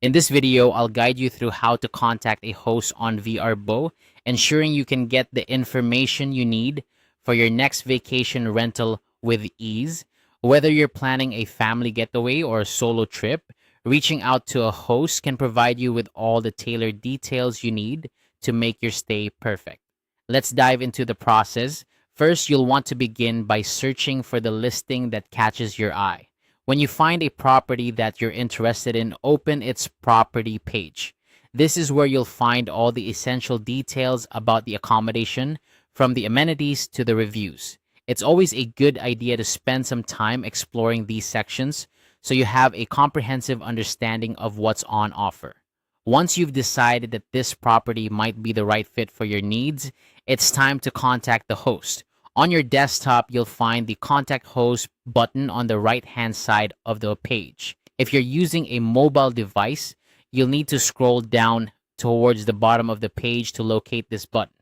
In this video, I'll guide you through how to contact a host on Vrbo, ensuring you can get the information you need for your next vacation rental with ease. Whether you're planning a family getaway or a solo trip, reaching out to a host can provide you with all the tailored details you need to make your stay perfect. Let's dive into the process. First, you'll want to begin by searching for the listing that catches your eye. When you find a property that you're interested in, open its property page. This is where you'll find all the essential details about the accommodation, from the amenities to the reviews. It's always a good idea to spend some time exploring these sections so you have a comprehensive understanding of what's on offer. Once you've decided that this property might be the right fit for your needs, it's time to contact the host. On your desktop, you'll find the Contact Host button on the right-hand side of the page. If you're using a mobile device, you'll need to scroll down towards the bottom of the page to locate this button.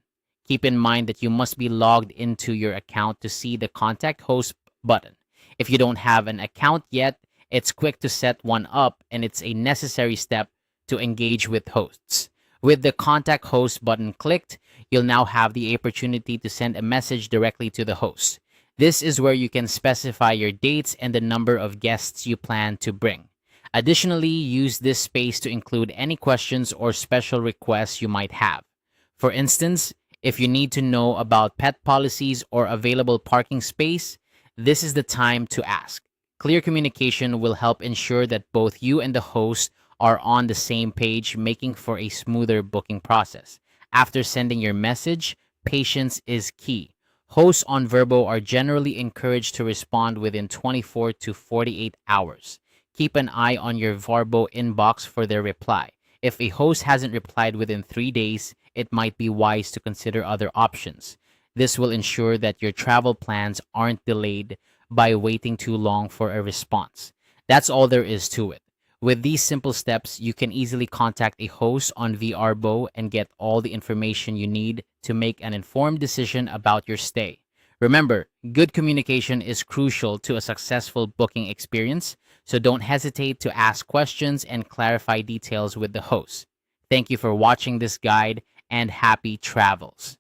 Keep in mind that you must be logged into your account to see the Contact Host button. If you don't have an account yet, it's quick to set one up, and it's a necessary step to engage with hosts. With the Contact Host button clicked, you'll now have the opportunity to send a message directly to the host. This is where you can specify your dates and the number of guests you plan to bring. Additionally, use this space to include any questions or special requests you might have. For instance, if you need to know about pet policies or available parking space, this is the time to ask. Clear communication will help ensure that both you and the host are on the same page, making for a smoother booking process. After sending your message, patience is key. Hosts on Vrbo are generally encouraged to respond within 24 to 48 hours. Keep an eye on your Vrbo inbox for their reply. If a host hasn't replied within 3 days, it might be wise to consider other options. This will ensure that your travel plans aren't delayed by waiting too long for a response. That's all there is to it. With these simple steps, you can easily contact a host on Vrbo and get all the information you need to make an informed decision about your stay. Remember, good communication is crucial to a successful booking experience, so don't hesitate to ask questions and clarify details with the host. Thank you for watching this guide, and happy travels.